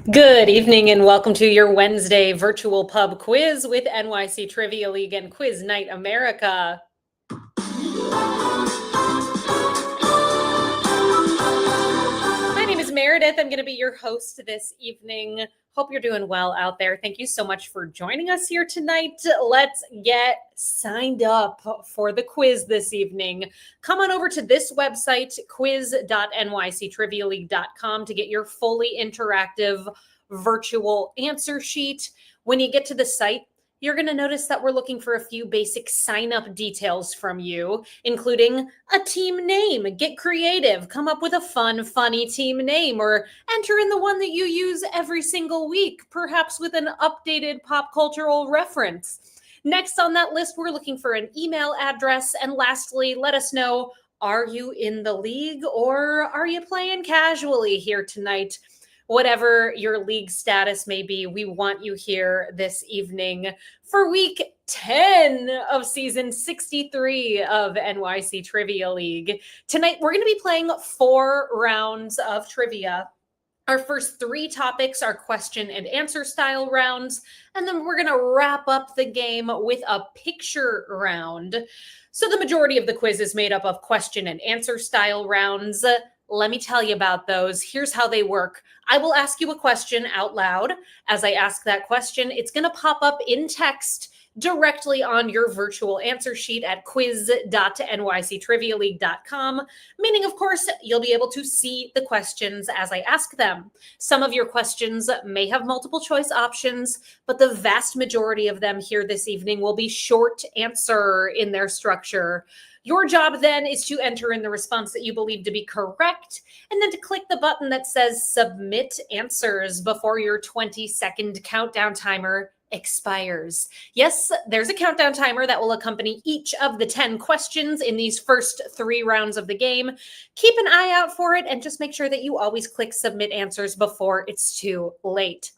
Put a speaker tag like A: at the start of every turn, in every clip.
A: Good evening and welcome to your Wednesday virtual pub quiz with NYC Trivia League and Quiz Night America. My name is Meredith. I'm going to be your host this evening. Hope you're doing well out there. Thank you so much for joining us here tonight. Let's get signed up for the quiz this evening. Come on over to this website, quiz.nyctrivialeague.com, to get your fully interactive virtual answer sheet. When you get to the site, you're going to notice that we're looking for a few basic sign-up details from you, including a team name. Get creative. Come up with a fun, funny team name, or enter in the one that you use every single week, perhaps with an updated pop cultural reference. Next on that list, we're looking for an email address. And lastly, let us know, are you in the league or are you playing casually here tonight? Whatever your league status may be, we want you here this evening for week 10 of season 63 of NYC Trivia League. Tonight, we're going to be playing 4 rounds of trivia. Our first 3 topics are question and answer style rounds, and then we're going to wrap up the game with a picture round. So the majority of the quiz is made up of question and answer style rounds. Let me tell you about those. Here's how they work. I will ask you a question out loud. As I ask that question, it's going to pop up in text directly on your virtual answer sheet at quiz.nyctrivialeague.com, meaning, of course, you'll be able to see the questions as I ask them. Some of your questions may have multiple choice options, but the vast majority of them here this evening will be short answer in their structure. Your job then is to enter in the response that you believe to be correct, and then to click the button that says Submit Answers before your 20-second countdown timer expires. Yes, there's a countdown timer that will accompany each of the 10 questions in these first 3 rounds of the game. Keep an eye out for it and just make sure that you always click Submit Answers before it's too late.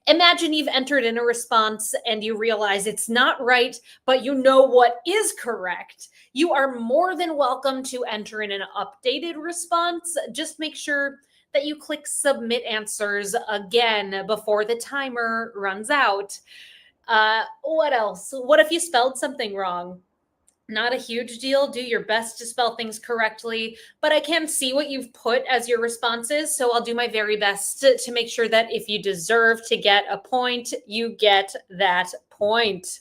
A: Imagine you've entered in a response and you realize it's not right, but you know what is correct. You are more than welcome to enter in an updated response. Just make sure that you click Submit Answers again before the timer runs out. What else? What if you spelled something wrong? Not a huge deal. Do your best to spell things correctly, but I can see what you've put as your responses, so I'll do my very best to make sure that if you deserve to get a point, you get that point.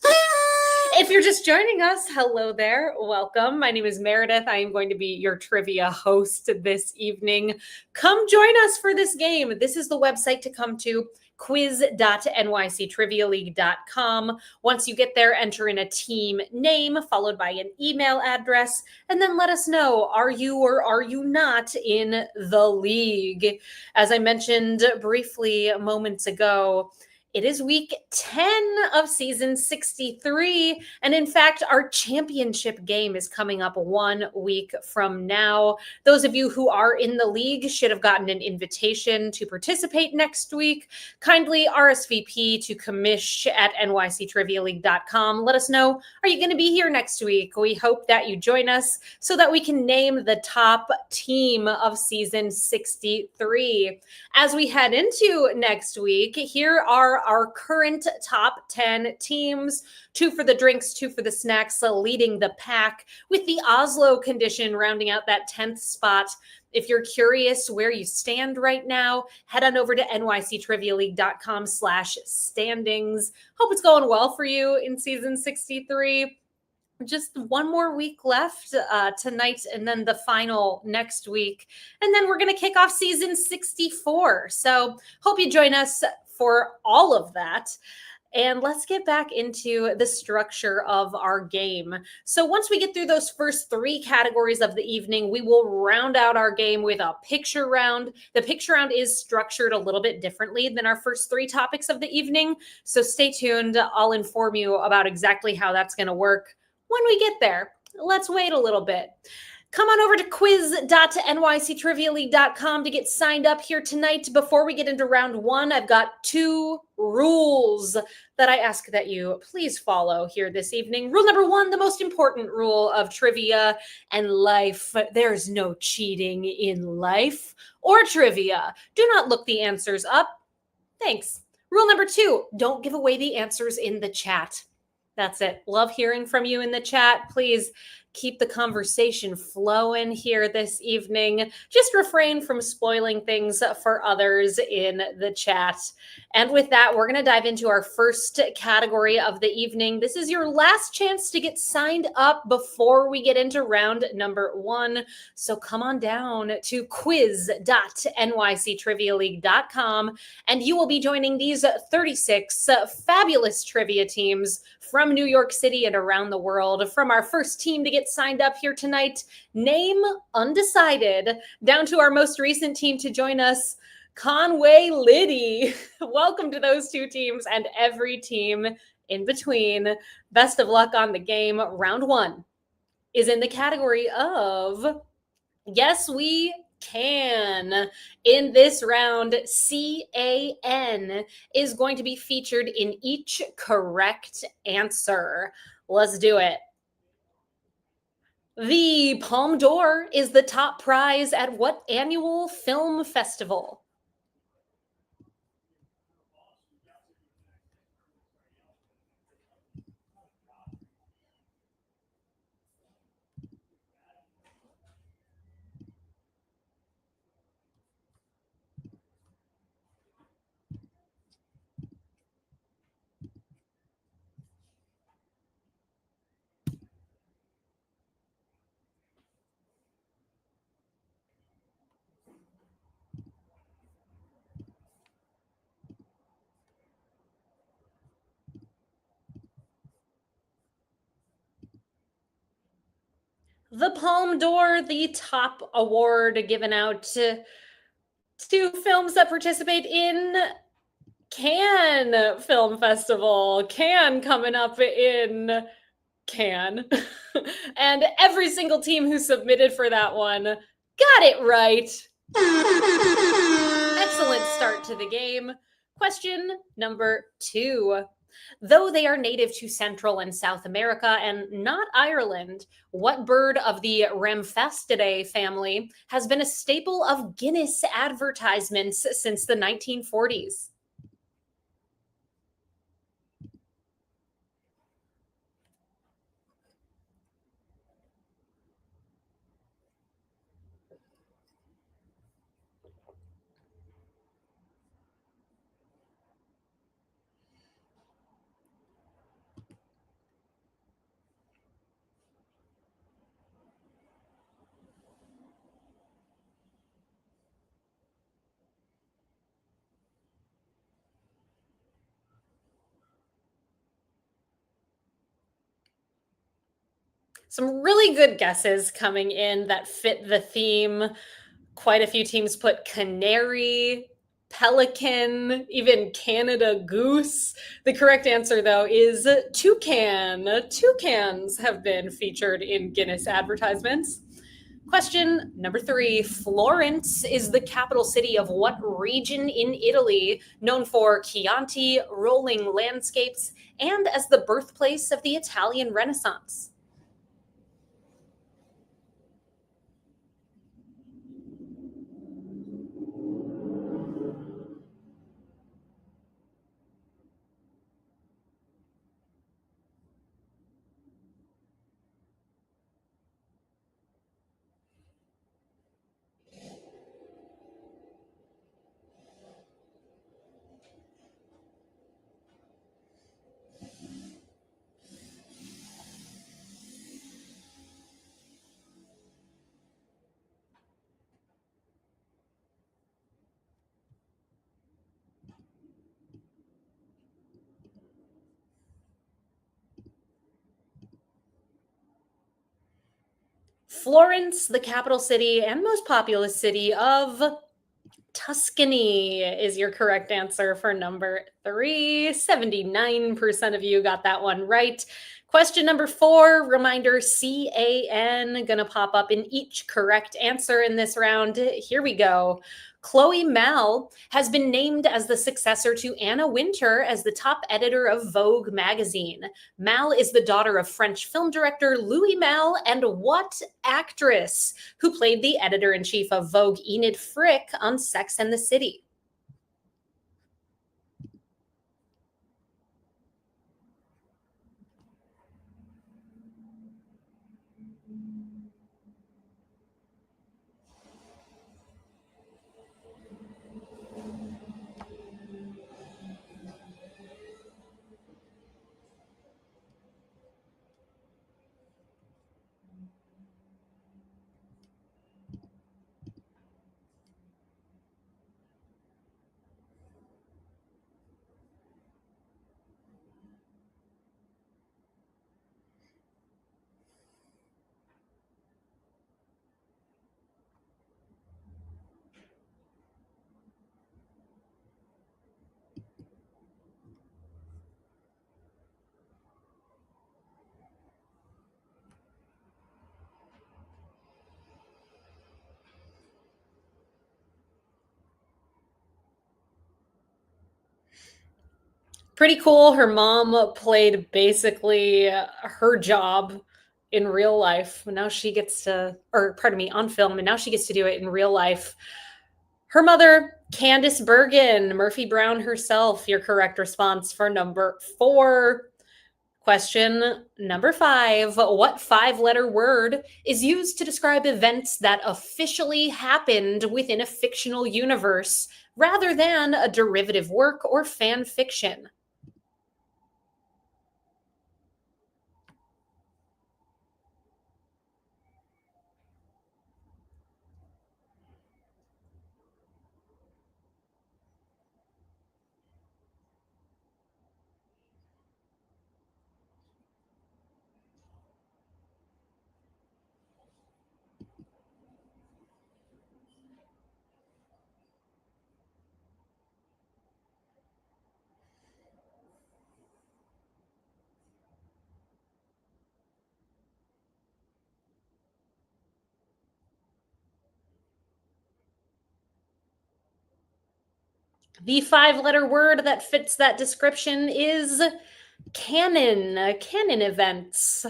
A: If you're just joining us, hello there. Welcome. My name is Meredith. I am going to be your trivia host this evening. Come join us for this game. This is the website to come to, quiz.nyctrivialeague.com. Once you get there, enter in a team name followed by an email address, and then let us know, are you or are you not in the league? As I mentioned briefly moments ago, it is week 10 of season 63. And in fact, our championship game is coming up 1 week from now. Those of you who are in the league should have gotten an invitation to participate next week. Kindly RSVP to commish@nyctrivialeague.com. Let us know, are you going to be here next week? We hope that you join us so that we can name the top team of season 63. As we head into next week, here are our current top 10 teams. 2 for the drinks, 2 for the snacks, leading the pack, with the Oslo condition rounding out that 10th spot. If you're curious where you stand right now, head on over to nyctrivialeague.com/standings. Hope it's going well for you in season 63. Just 1 more week left tonight, and then the final next week. And then we're going to kick off season 64. So hope you join us for all of that. And let's get back into the structure of our game. So once we get through those first 3 categories of the evening, we will round out our game with a picture round. The picture round is structured a little bit differently than our first 3 topics of the evening. So stay tuned. I'll inform you about exactly how that's going to work when we get there. Let's wait a little bit. Come on over to quiz.nyctrivialeague.com to get signed up here tonight. Before we get into round 1, I've got 2 rules that I ask that you please follow here this evening. Rule number 1, the most important rule of trivia and life. There's no cheating in life or trivia. Do not look the answers up. Thanks. Rule number 2, don't give away the answers in the chat. That's it. Love hearing from you in the chat. Please keep the conversation flowing here this evening. Just refrain from spoiling things for others in the chat. And with that, we're going to dive into our first category of the evening. This is your last chance to get signed up before we get into round number 1. So come on down to quiz.nyctrivialeague.com and you will be joining these 36 fabulous trivia teams from New York City and around the world. From our first team to get signed up here tonight, name undecided, down to our most recent team to join us, Conway Liddy. Welcome to those 2 teams and every team in between. Best of luck on the game. Round 1 is in the category of Yes We Can. In this round, CAN is going to be featured in each correct answer. Let's do it. The Palme d'Or is the top prize at what annual film festival? The Palme d'Or, the top award given out to films that participate in Cannes Film Festival. Cannes coming up in Cannes. And every single team who submitted for that one got it right. Excellent start to the game. Question number 2. Though they are native to Central and South America and not Ireland, what bird of the Ramphastidae family has been a staple of Guinness advertisements since the 1940s? Some really good guesses coming in that fit the theme. Quite a few teams put canary, pelican, even Canada goose. The correct answer, though, is toucan. Toucans have been featured in Guinness advertisements. Question number 3. Florence is the capital city of what region in Italy, known for Chianti, rolling landscapes, and as the birthplace of the Italian Renaissance? Florence, the capital city and most populous city of Tuscany, is your correct answer for number 3. 79% of you got that one right. Question number 4, reminder, CAN, gonna pop up in each correct answer in this round. Here we go. Chloe Mal has been named as the successor to Anna Wintour as the top editor of Vogue magazine. Mal is the daughter of French film director Louis Mal and what actress who played the editor-in-chief of Vogue, Enid Frick, on Sex and the City? Pretty cool. Her mom played basically her job in real life. Now she gets to, or pardon me, on film, and now she gets to do it in real life. Her mother, Candice Bergen, Murphy Brown herself, your correct response for number 4. Question number 5. What 5-letter word is used to describe events that officially happened within a fictional universe rather than a derivative work or fan fiction? The 5-letter word that fits that description is canon, canon events.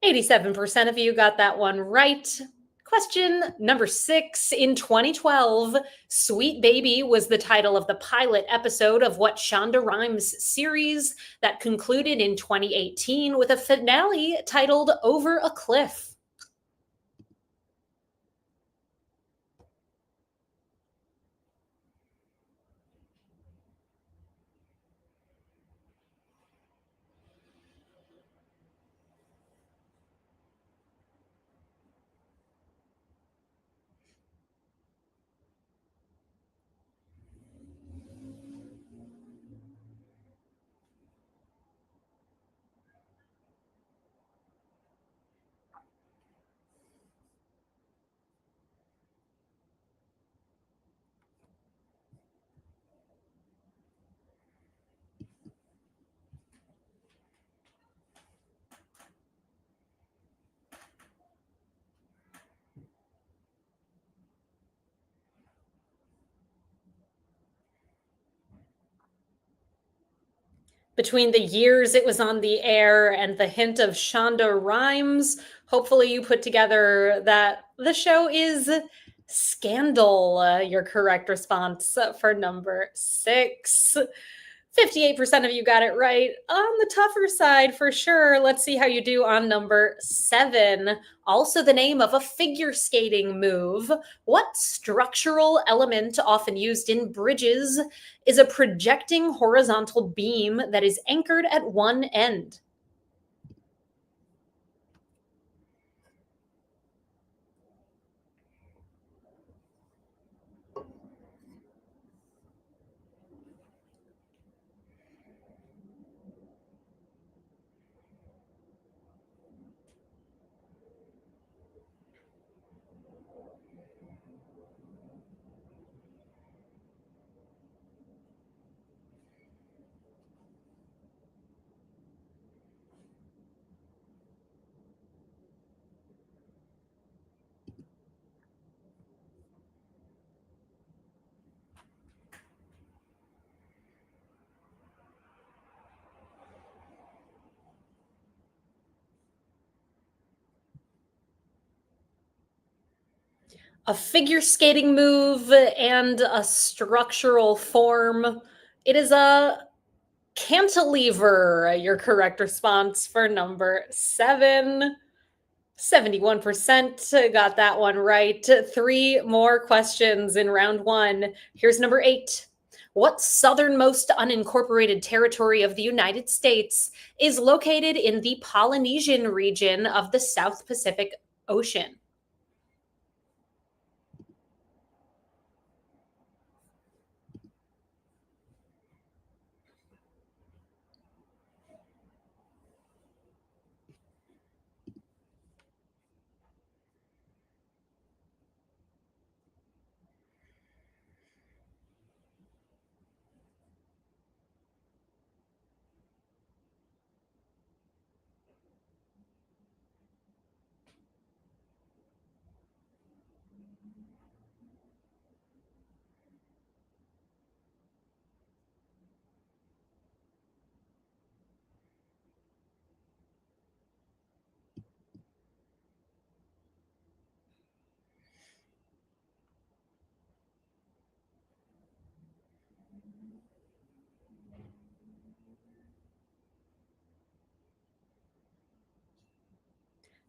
A: 87% of you got that one right. Question number 6. In 2012, Sweet Baby was the title of the pilot episode of what Shonda Rhimes series that concluded in 2018 with a finale titled Over a Cliff? Between the years it was on the air and the hint of Shonda Rhimes, hopefully you put together that the show is Scandal. Your correct response for number 6. 58% of you got it right. On the tougher side, for sure. Let's see how you do on number 7. Also, the name of a figure skating move. What structural element, often used in bridges, is a projecting horizontal beam that is anchored at one end? A figure skating move and a structural form. It is a cantilever. Your correct response for number 7. 71% got that one right. 3 more questions in round 1. Here's number 8. What southernmost unincorporated territory of the United States is located in the Polynesian region of the South Pacific Ocean?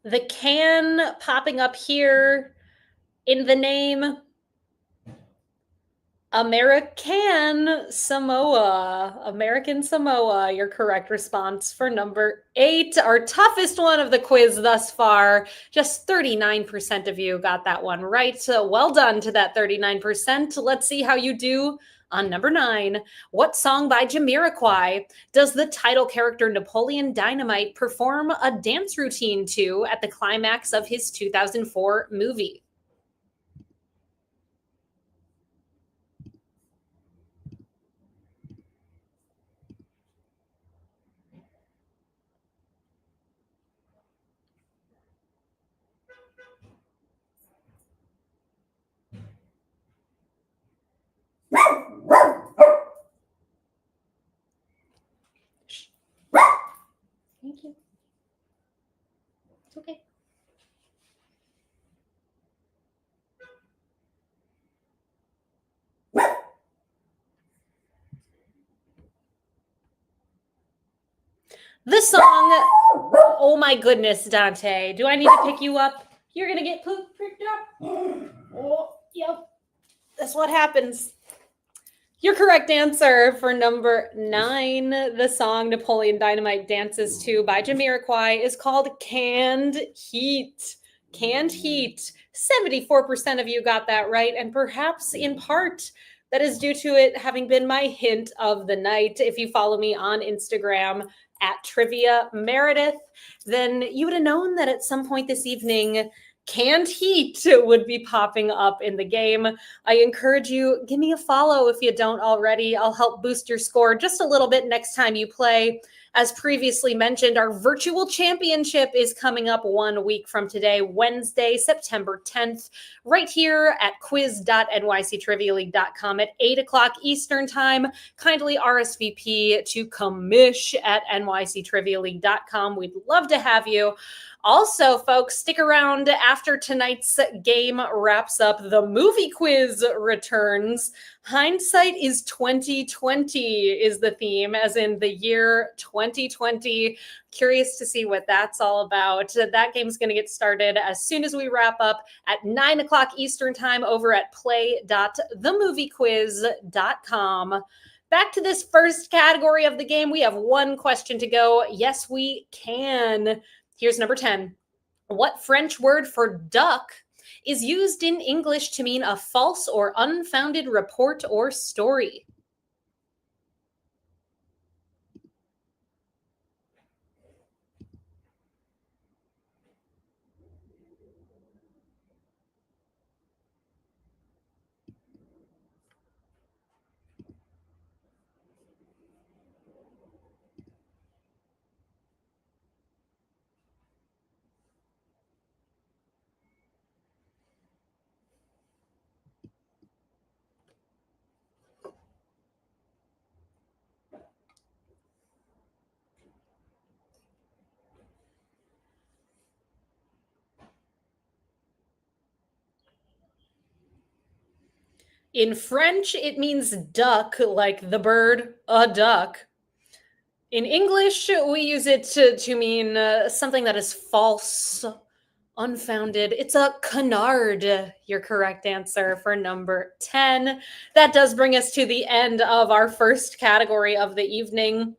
A: The can popping up here in the name American Samoa, your correct response for number 8, our toughest one of the quiz thus far. Just 39% of you got that one right. So well done to that 39%. Let's see how you do on number 9. What song by Jamiroquai does the title character Napoleon Dynamite perform a dance routine to at the climax of his 2004 movie? Thank you. It's okay. The song, oh my goodness, Dante. Do I need to pick you up? You're going to get picked up. Oh, yep. That's what happens. Your correct answer for number 9, the song Napoleon Dynamite dances to by Jamiroquai is called Canned Heat. Canned Heat. 74% of you got that right, and perhaps in part that is due to it having been my hint of the night. If you follow me on Instagram at Trivia Meredith, then you would have known that at some point this evening, Canned Heat would be popping up in the game. I encourage you, give me a follow if you don't already. I'll help boost your score just a little bit next time you play. As previously mentioned, our virtual championship is coming up 1 week from today, Wednesday, September 10th, right here at quiz.nyctrivialeague.com at 8 o'clock Eastern Time. Kindly RSVP to commish at nyctrivialeague.com. We'd love to have you. Also, folks, stick around after tonight's game wraps up. The movie quiz returns. Hindsight is 2020 is the theme, as in the year 2020. Curious to see what that's all about. That game's going to get started as soon as we wrap up at 9 o'clock Eastern Time over at play.themoviequiz.com. Back to this first category of the game. We have one question to go. Yes, we can. Here's number 10. What French word for duck is used in English to mean a false or unfounded report or story? In French, it means duck, like the bird, a duck. In English, we use it to mean something that is false, unfounded. It's a canard, your correct answer for number 10. That does bring us to the end of our first category of the evening.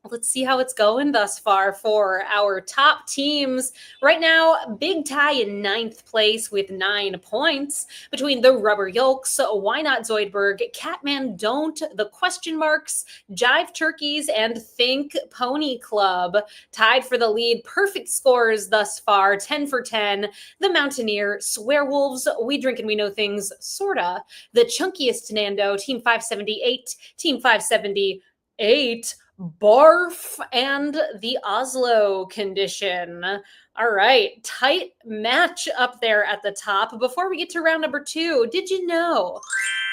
A: Let's see how it's going thus far for our top teams. Right now, big tie in 9th place with 9 points between the Rubber Yolks, Why Not Zoidberg, Catman Don't, the Question Marks, Jive Turkeys, and Think Pony Club. Tied for the lead, perfect scores thus far, 10 for 10. The Mountaineer, Swearwolves, We Drink and We Know Things, sorta. The Chunkiest Nando, Team 578, Team 578. Barf, and the Oslo Condition. All right, tight match up there at the top. Before we get to round number 2, did you know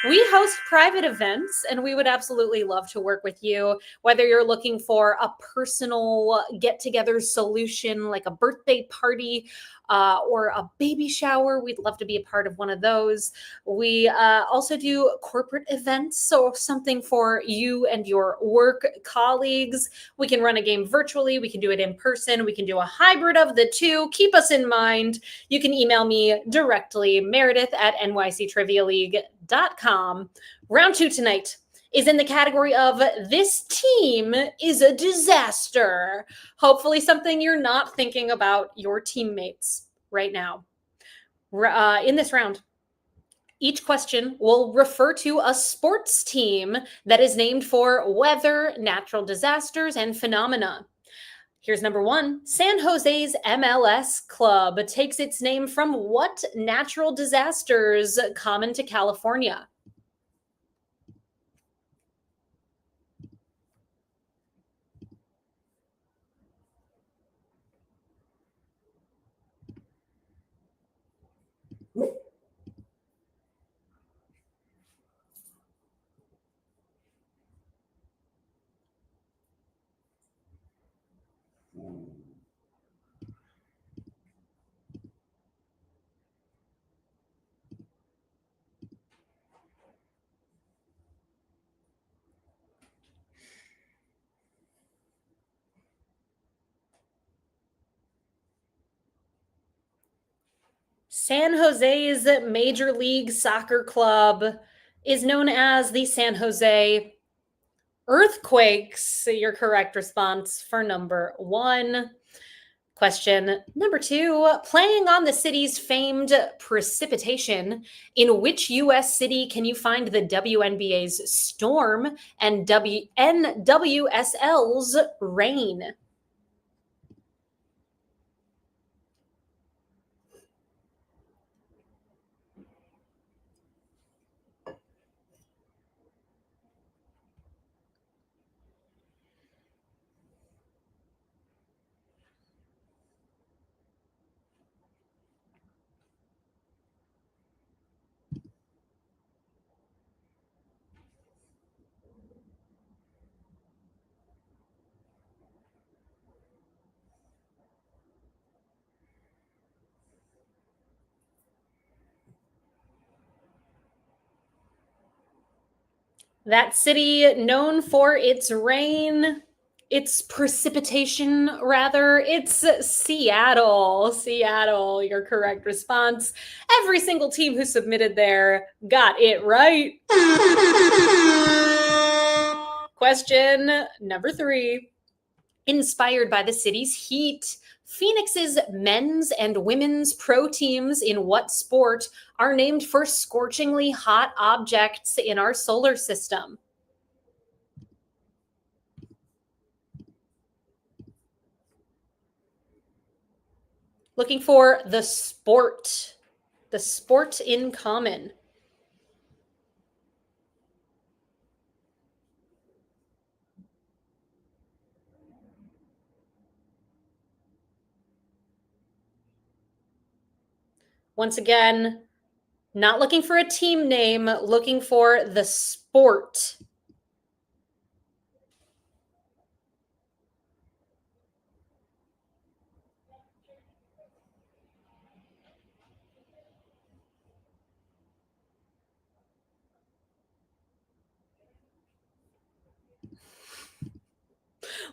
A: We host private events and we would absolutely love to work with you. Whether you're looking for a personal get together solution like a birthday party or a baby shower, we'd love to be a part of one of those. We also do corporate events, so something for you and your work colleagues. We can run a game virtually, we can do it in person, we can do a hybrid of the two. Keep us in mind. You can email me directly, Meredith at nyctrivialeague.com. Round two tonight is in the category of this team is a disaster. Hopefully, something you're not thinking about your teammates right now. In this round, each question will refer to a sports team that is named for weather, natural disasters, and phenomena. Here's number one. San Jose's MLS club takes its name from what natural disasters common to California? San Jose's Major League Soccer club is known as the San Jose Earthquakes. Your correct response for number one. Question number two. Playing on the city's famed precipitation, in which U.S. city can you find the WNBA's Storm and NWSL's Rain? That city known for its rain, its precipitation, rather, it's Seattle. Seattle, your correct response. Every single team who submitted there got it right. Question number three. Inspired by the city's heat, Phoenix's men's and women's pro teams in what sport are named for scorchingly hot objects in our solar system? Looking for the sport in common. Once again, not looking for a team name, looking for the sport.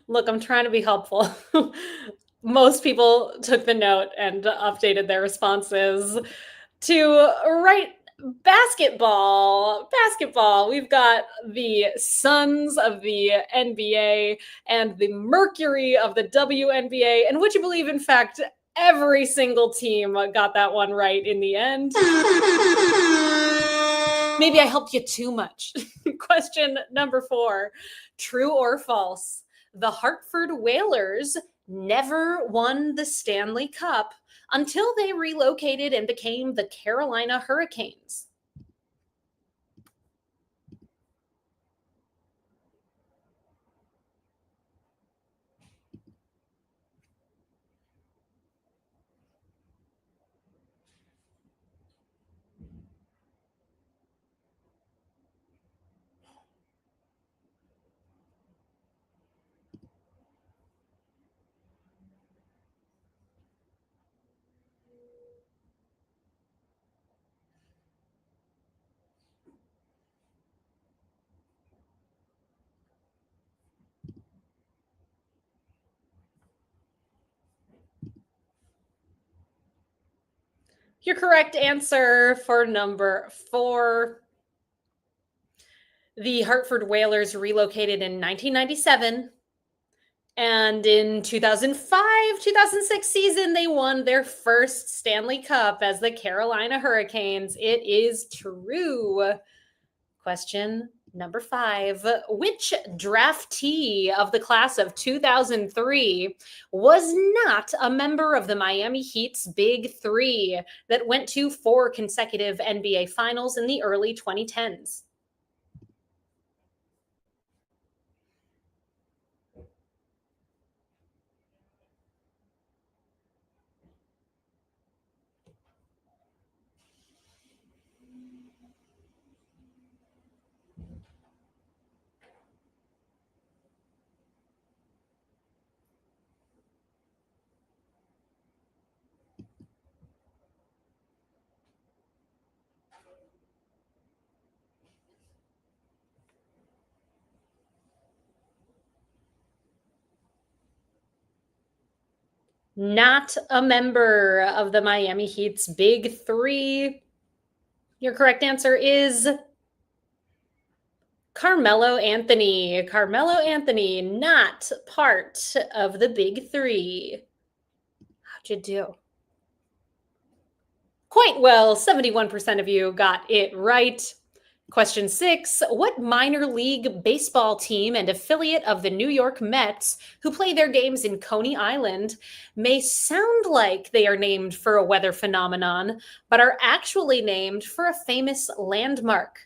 A: Look, I'm trying to be helpful. Most people took the note and updated their responses to right basketball. Basketball. We've got the Suns of the NBA and the Mercury of the WNBA. And would you believe, in fact, every single team got that one right in the end? Maybe I helped you too much. Question number four. True or false? The Hartford Whalers never won the Stanley Cup until they relocated and became the Carolina Hurricanes. Your correct answer for number 4. The Hartford Whalers relocated in 1997. And in 2005-2006 season, they won their first Stanley Cup as the Carolina Hurricanes. It is true. Question number 5. Which draftee of the class of 2003 was not a member of the Miami Heat's Big Three that went to 4 consecutive NBA Finals in the early 2010s? Not a member of the Miami Heat's Big Three. Your correct answer is Carmelo Anthony. Carmelo Anthony, not part of the Big Three. How'd you do? Quite well. 71% of you got it right. Question 6. What minor league baseball team and affiliate of the New York Mets, who play their games in Coney Island, may sound like they are named for a weather phenomenon, but are actually named for a famous landmark?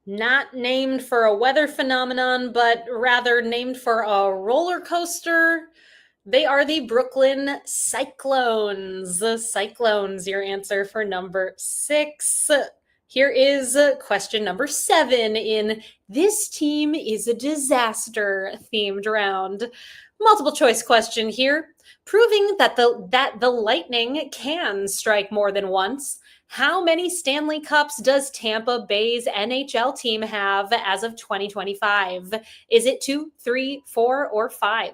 A: Not named for a weather phenomenon, but rather named for a roller coaster. They are the Brooklyn Cyclones. The Cyclones, your answer for number 6. Here is question number 7 in This Team is a Disaster themed round. Multiple choice question here. Proving that the Lightning can strike more than once, how many Stanley Cups does Tampa Bay's NHL team have as of 2025? Is it 2, 3, 4, or 5?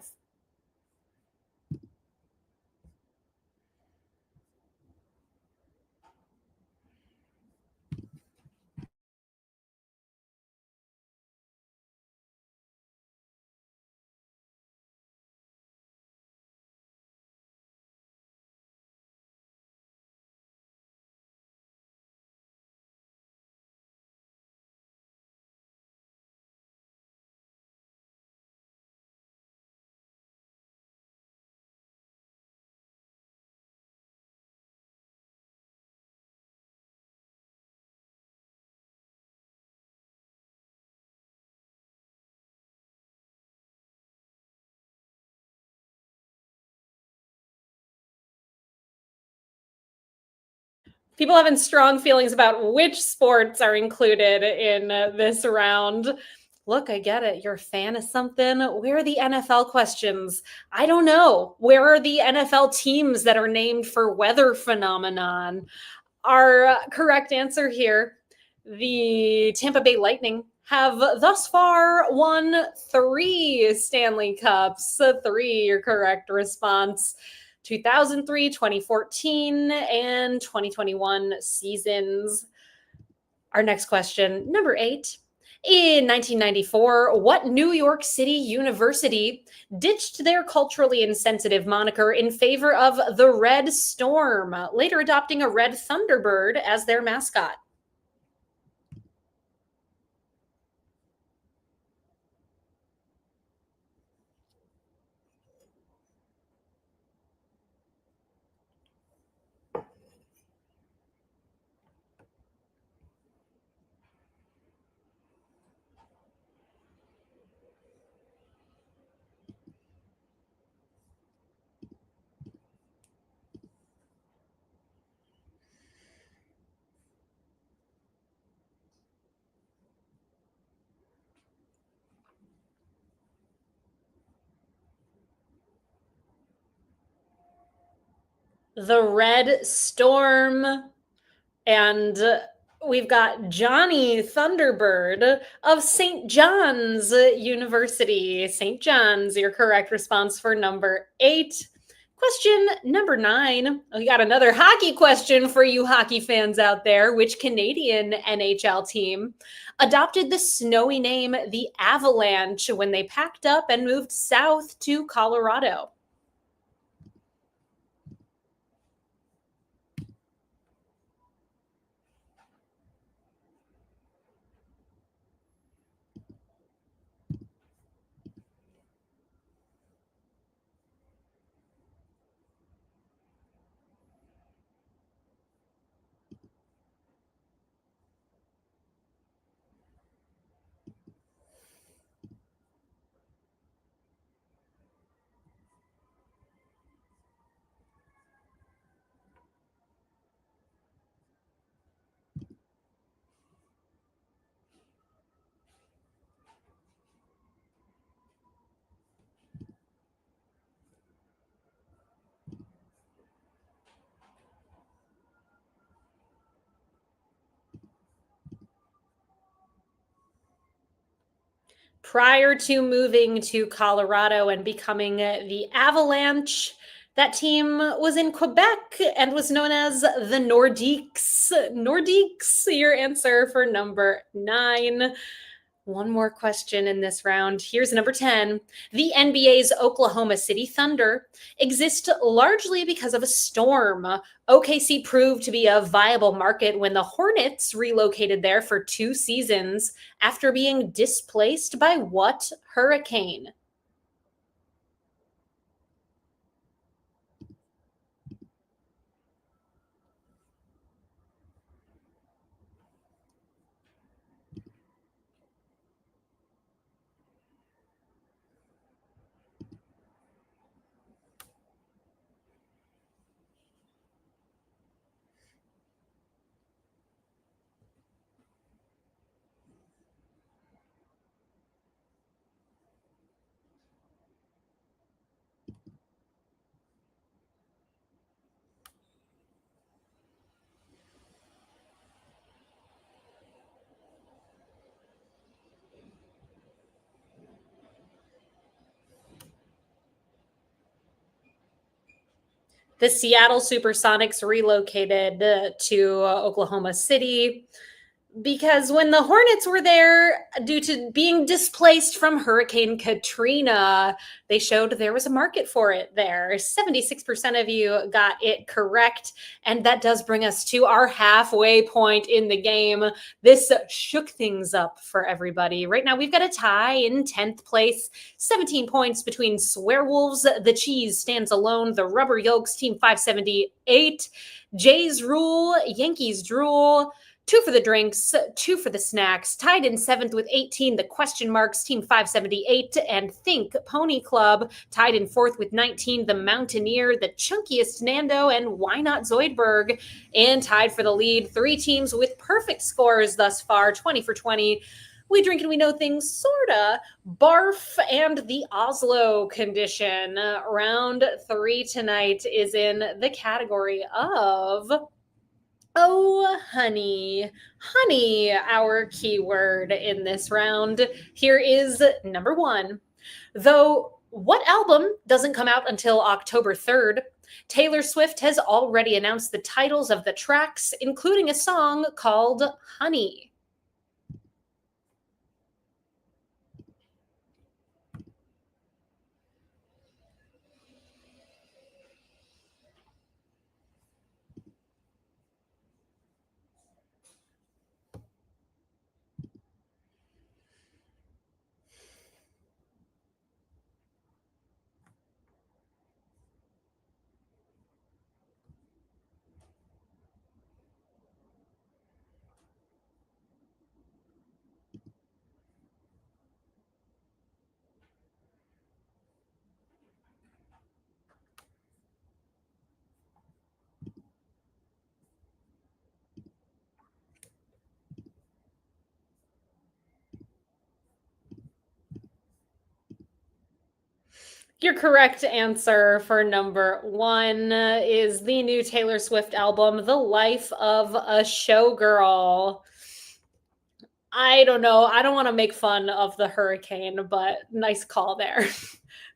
A: People having strong feelings about which sports are included in this round. Look, I get it. You're a fan of something. Where are the NFL questions? I don't know. Where are the NFL teams that are named for weather phenomenon? Our correct answer here, the Tampa Bay Lightning have thus far won 3 Stanley Cups. 3, your correct response. 2003, 2014, and 2021 seasons. Our next question, number 8. In 1994, what New York City university ditched their culturally insensitive moniker in favor of the Red Storm, later adopting a red Thunderbird as their mascot? The Red Storm. And we've got Johnny Thunderbird of St. John's University. St. John's, your correct response for number 8. Question number 9. We got another hockey question for you hockey fans out there. Which Canadian NHL team adopted the snowy name the Avalanche when they packed up and moved south to Colorado? Prior to moving to Colorado and becoming the Avalanche, that team was in Quebec and was known as the Nordiques. Nordiques, your answer for number 9. One more question in this round. Here's number 10. The NBA's Oklahoma City Thunder exist largely because of a storm. OKC proved to be a viable market when the Hornets relocated there for 2 seasons after being displaced by what hurricane? The Seattle Supersonics relocated to Oklahoma City because when the Hornets were there, due to being displaced from Hurricane Katrina, they showed there was a market for it there. 76% of you got it correct. And that does bring us to our halfway point in the game. This shook things up for everybody. Right now, we've got a tie in 10th place, 17 points between Swearwolves. The Cheese stands alone. The Rubber Yolks, Team 578. Jays Rule, Yankees Drool. 2 for the drinks, 2 for the snacks. Tied in 7th with 18, the question marks, Team 578, and Think Pony Club. Tied in 4th with 19, the Mountaineer, the chunkiest Nando, and Why Not Zoidberg. And tied for the lead, 3 teams with perfect scores thus far, 20 for 20. We Drink and We Know Things, sorta. Barf and the Oslo Condition. Round 3 tonight is in the category of Oh, honey. Honey, our keyword in this round. Here is number 1. Though what album doesn't come out until October 3rd, Taylor Swift has already announced the titles of the tracks, including a song called Honey. Your correct answer for number one is the new Taylor Swift album, The Life of a Showgirl. I don't know. I don't want to make fun of the hurricane, but nice call there.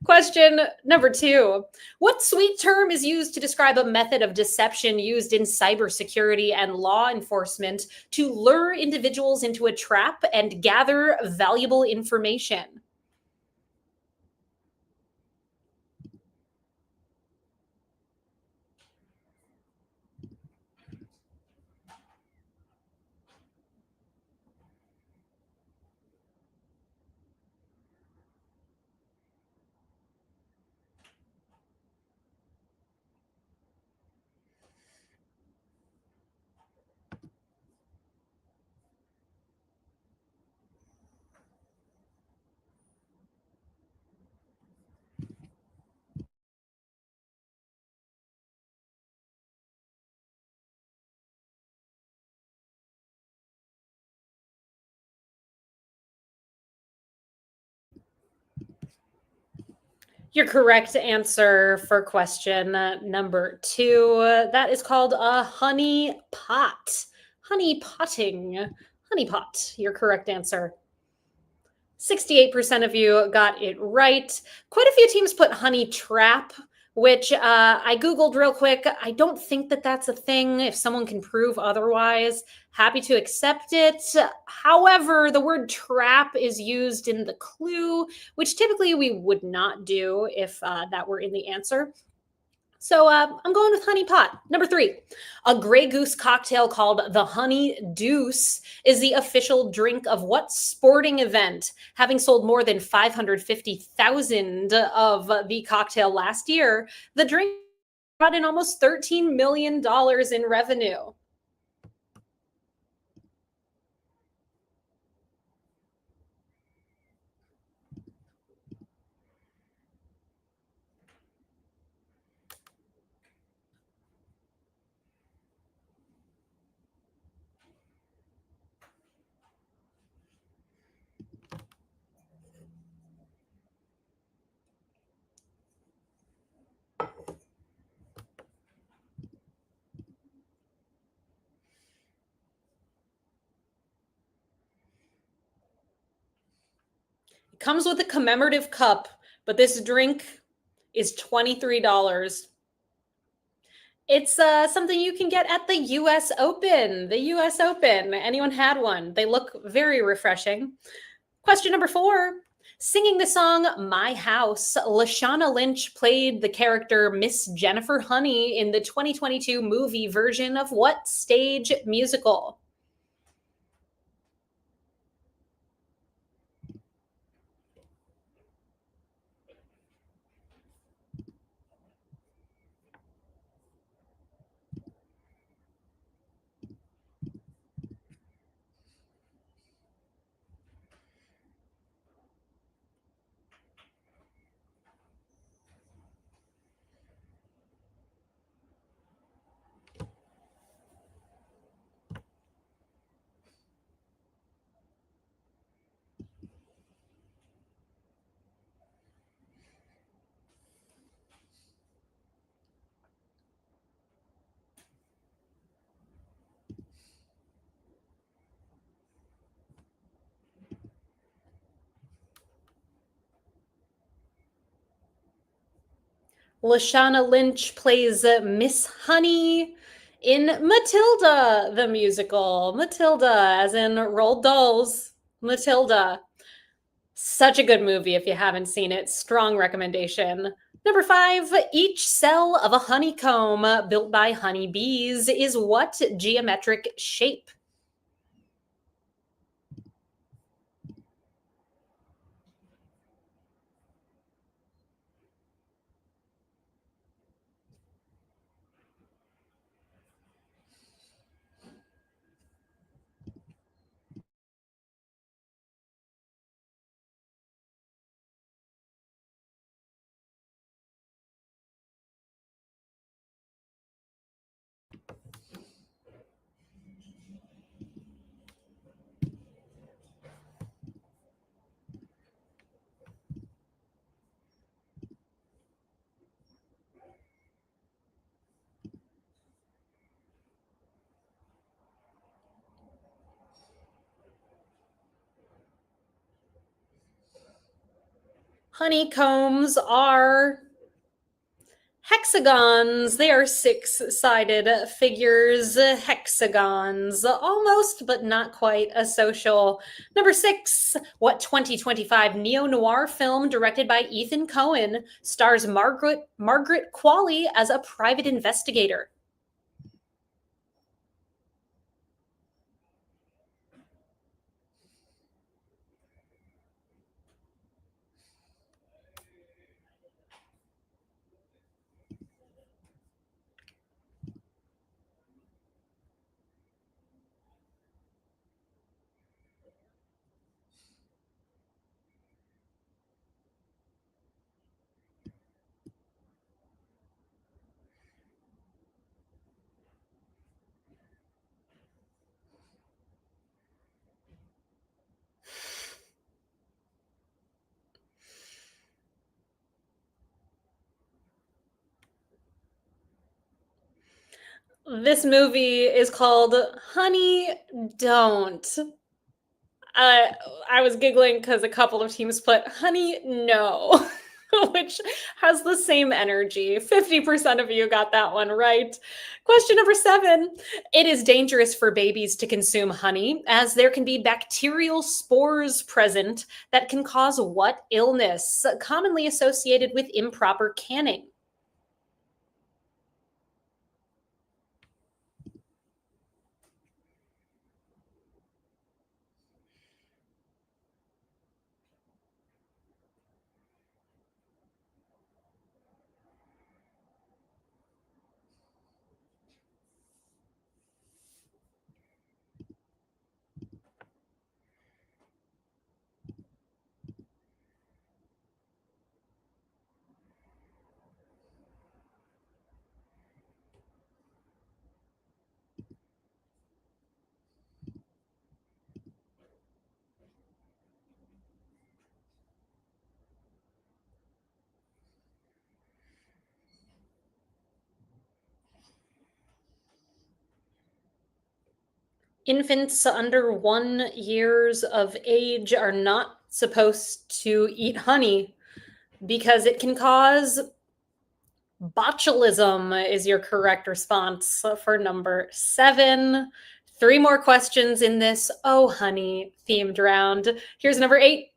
A: Question number two. What sweet term is used to describe a method of deception used in cybersecurity and law enforcement to lure individuals into a trap and gather valuable information? Your correct answer for question number two, that is called a honey pot. Honey potting. Honey pot. Your correct answer. 68% of you got it right. Quite a few teams put honey trap, which I Googled real quick. I don't think that that's a thing. If someone can prove otherwise, happy to accept it. However, the word trap is used in the clue, which typically we would not do if that were in the answer. So I'm going with honey pot. Number three, a Grey Goose cocktail called the Honey Deuce is the official drink of what sporting event? Having sold more than 550,000 of the cocktail last year, the drink brought in almost $13 million in revenue. It comes with a commemorative cup, but this drink is $23. It's something you can get at the US Open. The US Open. Anyone had one? They look very refreshing. Question number four. Singing the song My House, Lashana Lynch played the character Miss Jennifer Honey in the 2022 movie version of what stage musical? Lashana Lynch plays Miss Honey in Matilda, the musical. Matilda, as in Roald Dolls. Matilda. Such a good movie if you haven't seen it. Strong recommendation. Number five, each cell of a honeycomb built by honeybees is what geometric shape? Honeycombs are hexagons. They are six-sided figures, hexagons. Almost, but not quite a social. Number 6, what 2025 neo-noir film directed by Ethan Coen stars Margaret Qualley as a private investigator? This movie is called Honey, Don't. Uh, I was giggling because a couple of teams put Honey, No, which has the same energy. 50% of you got that one right. Question number 7. It is dangerous for babies to consume honey, as there can be bacterial spores present that can cause what illness, commonly associated with improper canning? Infants under 1 years of age are not supposed to eat honey because it can cause botulism, is your correct response for number 7. 3 more questions in this Oh Honey themed round. Here's number 8.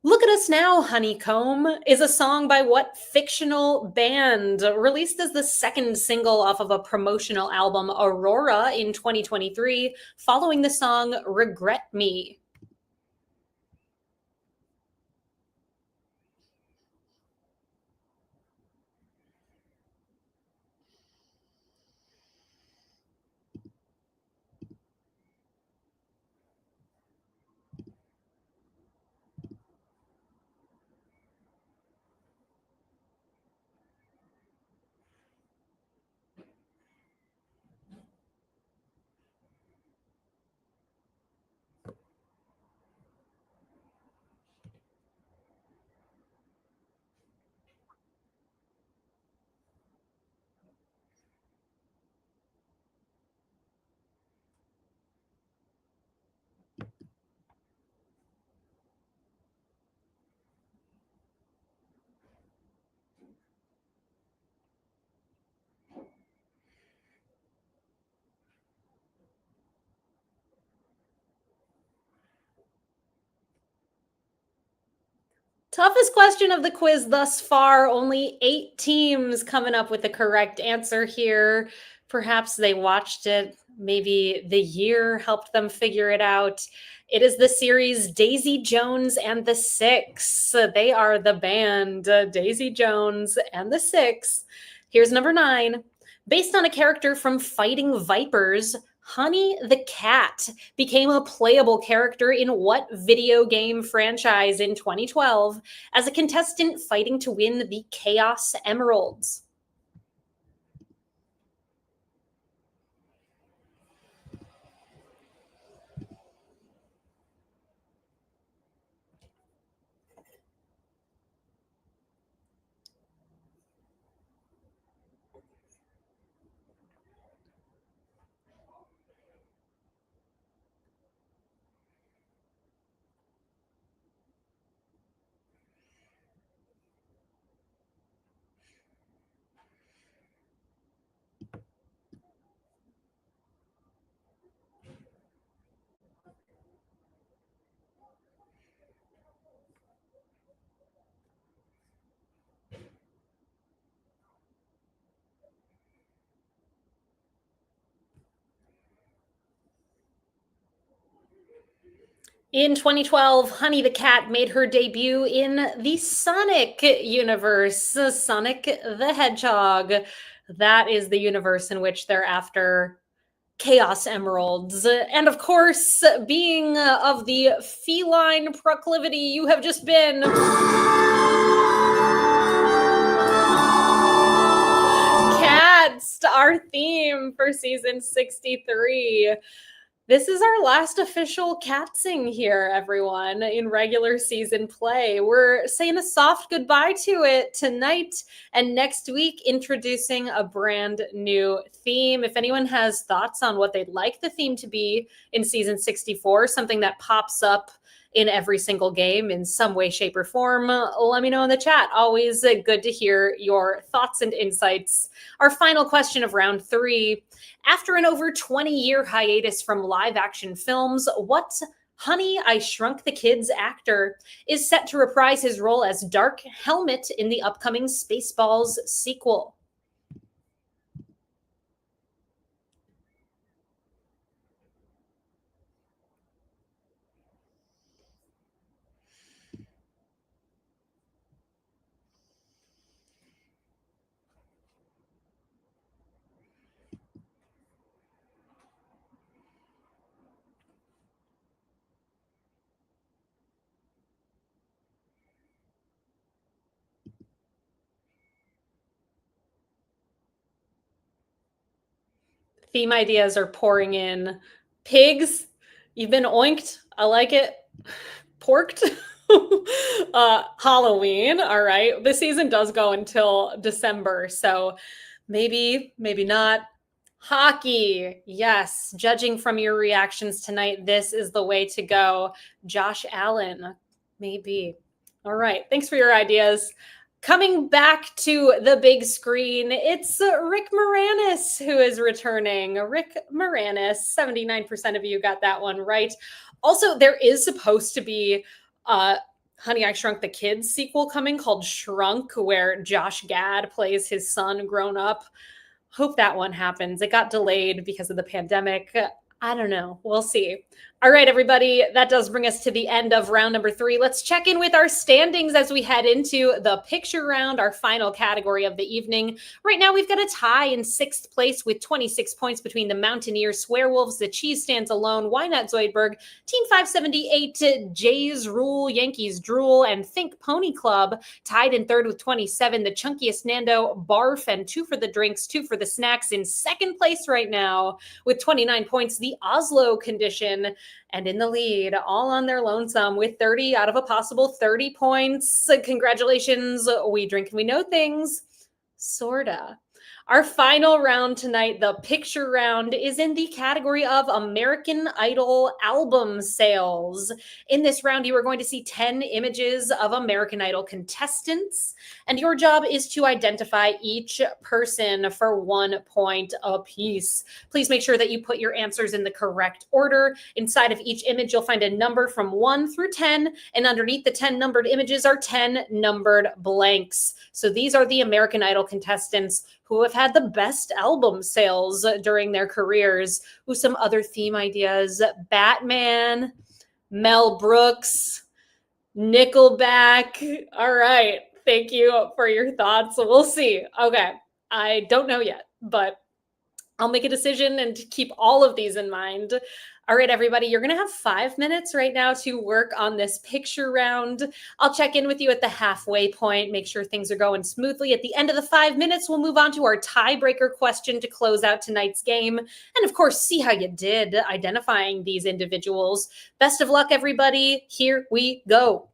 A: Look at Us Now, Honeycomb is a song by what fictional band, released as the second single off of a promotional album, Aurora, in 2023, following the song Regret Me? Toughest question of the quiz thus far. Only 8 teams coming up with the correct answer here. Perhaps they watched it. Maybe the year helped them figure it out. It is the series Daisy Jones and the Six. They are the band Daisy Jones and the Six. Here's number 9. Based on a character from Fighting Vipers, Honey the Cat became a playable character in what video game franchise in 2012 as a contestant fighting to win the Chaos Emeralds? In 2012, Honey the Cat made her debut in the Sonic universe, Sonic the Hedgehog. That is the universe in which they're after Chaos Emeralds. And of course, being of the feline proclivity you have just been, cats, our theme for season 63. This is our last official catsing here, everyone, in regular season play. We're saying a soft goodbye to it tonight and next week, introducing a brand new theme. If anyone has thoughts on what they'd like the theme to be in season 64, something that pops up in every single game in some way, shape, or form, let me know in the chat. Always good to hear your thoughts and insights. Our final question of round 3. After an over 20-year hiatus from live action films, what Honey, I Shrunk the Kids actor is set to reprise his role as Dark Helmet in the upcoming Spaceballs sequel? Theme ideas are pouring in. Pigs, you've been oinked. I like it. Porked. Halloween. All right. The season does go until December, so maybe not. Hockey. Yes. Judging from your reactions tonight, this is the way to go. Josh Allen. Maybe. All right. Thanks for your ideas. Coming back to the big screen, it's Rick Moranis who is returning. Rick Moranis, 79% of you got that one right. Also, there is supposed to be Honey, I Shrunk the Kids sequel coming called Shrunk, where Josh Gad plays his son grown up. Hope that one happens. It got delayed because of the pandemic. I don't know. We'll see. All right, everybody. That does bring us to the end of round number 3. Let's check in with our standings as we head into the picture round, our final category of the evening. Right now, we've got a tie in 6th place with 26 points between the Mountaineers, Swearwolves, the Cheese Stands Alone, Why Not Zoidberg, Team 578, Jays Rule, Yankees Drool, and Think Pony Club. Tied in 3rd with 27, the Chunkiest Nando, Barf, and 2 for the Drinks, 2 for the Snacks. In 2nd place right now with 29 points, the Oslo Condition. And in the lead, all on their lonesome with 30 out of a possible 30 points. Congratulations. We drink and we know things. Sorta. Our final round tonight, the picture round, is in the category of American Idol album sales. In this round, you are going to see 10 images of American Idol contestants, and your job is to identify each person for 1 point apiece. Please make sure that you put your answers in the correct order. Inside of each image, you'll find a number from 1 through 10, and underneath the 10 numbered images are 10 numbered blanks. So these are the American Idol contestants who have had the best album sales during their careers. Ooh, some other theme ideas: Batman, Mel Brooks, Nickelback. All right. Thank you for your thoughts. We'll see. Okay. I don't know yet, but I'll make a decision and keep all of these in mind. All right, everybody, you're going to have 5 minutes right now to work on this picture round. I'll check in with you at the halfway point, make sure things are going smoothly. At the end of the 5 minutes, we'll move on to our tiebreaker question to close out tonight's game. And of course, see how you did identifying these individuals. Best of luck, everybody. Here we go.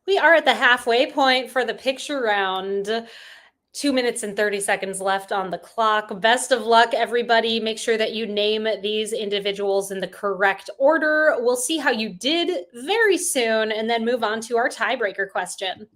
A: We are at the halfway point for the picture round. 2 minutes and 30 seconds left on the clock. Best of luck, everybody. Make sure that you name these individuals in the correct order. We'll see how you did very soon and then move on to our tiebreaker question.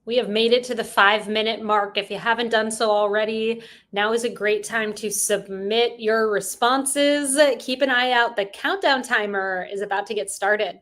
A: We have made it to the 5-minute mark. If you haven't done so already, now is a great time to submit your responses. Keep an eye out. The countdown timer is about to get started.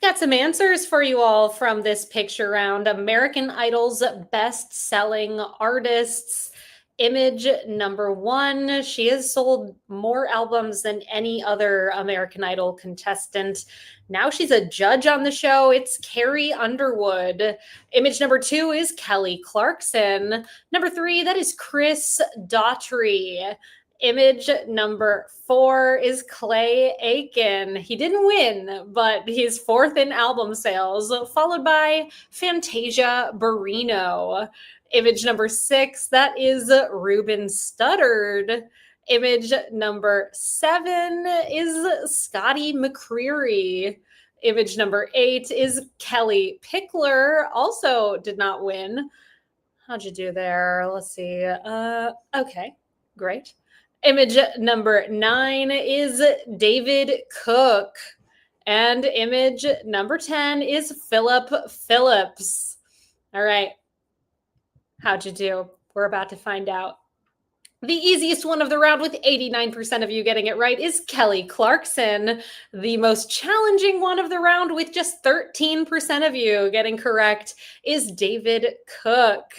A: Got some answers for you all from this picture round. American Idol's best-selling artists. Image number one. She has sold more albums than any other American Idol contestant. Now she's a judge on the show. It's Carrie Underwood. Image number two is Kelly Clarkson. Number three, that is Chris Daughtry. Image number four is Clay Aiken. He didn't win, but he's fourth in album sales, followed by Fantasia Barrino. Image number six, that is Ruben Studdard. Image number seven is Scotty McCreery. Image number eight is Kelly Pickler, also did not win. How'd you do there? Let's see. Okay, great. Image number nine is David Cook. And image number 10 is Philip Phillips. All right. How'd you do? We're about to find out. The easiest one of the round, with 89% of you getting it right, is Kelly Clarkson. The most challenging one of the round, with just 13% of you getting correct, is David Cook.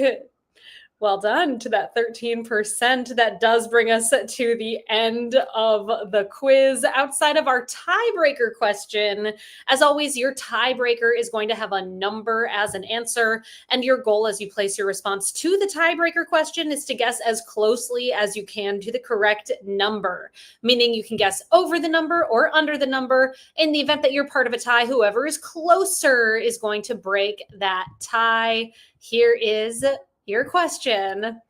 A: Well done to that 13%. That does bring us to the end of the quiz. Outside of our tiebreaker question, as always, your tiebreaker is going to have a number as an answer, and your goal as you place your response to the tiebreaker question is to guess as closely as you can to the correct number, meaning you can guess over the number or under the number. In the event that you're part of a tie, whoever is closer is going to break that tie. Here is your question.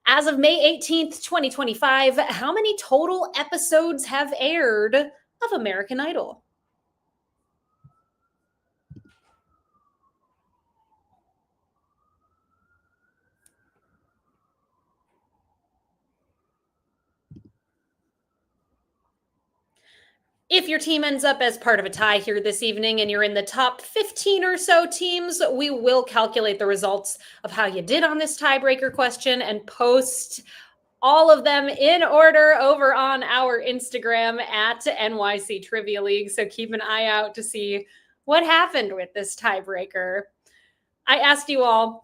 A: As of May 18th, 2025, how many total episodes have aired of American Idol? If your team ends up as part of a tie here this evening and you're in the top 15 or so teams, we will calculate the results of how you did on this tiebreaker question and post all of them in order over on our Instagram at NYC Trivia League. So keep an eye out to see what happened with this tiebreaker. I asked you all,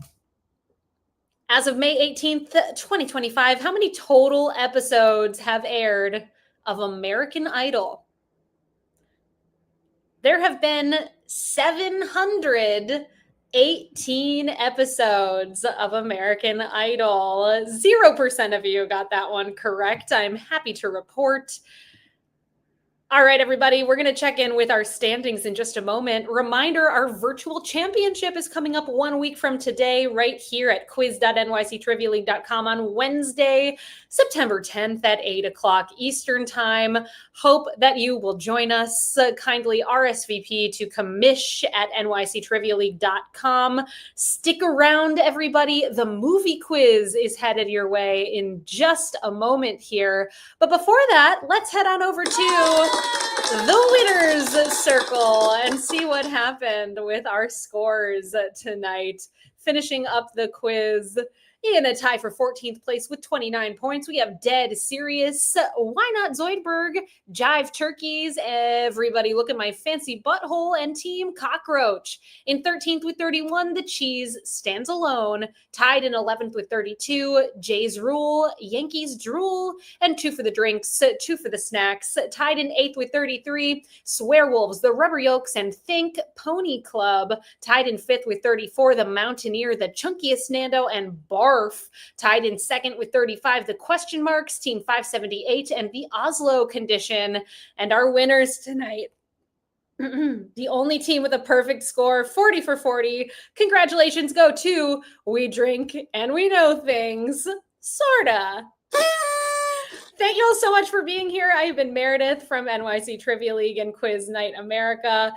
A: as of May 18th, 2025, how many total episodes have aired of American Idol? There have been 718 episodes of American Idol. 0% of you got that one correct. I'm happy to report. All right, everybody, we're going to check in with our standings in just a moment. Reminder, our virtual championship is coming up 1 week from today, right here at quiz.nyctrivialeague.com on Wednesday, September 10th at 8 o'clock Eastern Time. Hope that you will join us. Kindly RSVP to commish at nyctrivialeague.com. Stick around, everybody. The movie quiz is headed your way in just a moment here. But before that, let's head on over to the winners circle and see what happened with our scores tonight. Finishing up the quiz in a tie for 14th place with 29 points, we have Dead Serious, Why Not Zoidberg, Jive Turkeys, Everybody Look at My Fancy Butthole, and Team Cockroach. In 13th with 31, The Cheese Stands Alone. Tied in 11th with 32, Jay's Rule, Yankees Drool, and 2 for the Drinks, 2 for the Snacks. Tied in 8th with 33, Swearwolves, The Rubber Yolks, and Think Pony Club. Tied in 5th with 34, The Mountaineer, The Chunkiest Nando, and Barf. Tied in 2nd with 35, The Question Marks, Team 578, and The Oslo Condition. And our winners tonight, the only team with a perfect score, 40 for 40. Congratulations go to We Drink and We Know Things, sorta. Thank you all so much for being here. I have been Meredith from NYC Trivia League and Quiz Night America.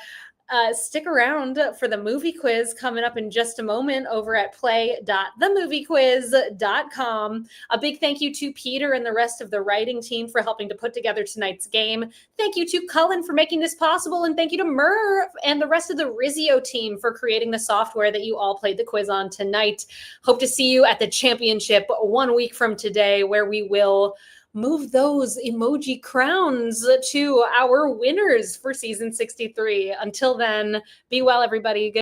A: Stick around for the movie quiz coming up in just a moment over at play.themoviequiz.com. A big thank you to Peter and the rest of the writing team for helping to put together tonight's game. Thank you to Cullen for making this possible, and thank you to Merv and the rest of the Rizzio team for creating the software that you all played the quiz on tonight. Hope to see you at the championship 1 week from today, where we will move those emoji crowns to our winners for season 63. Until then, be well, everybody. Good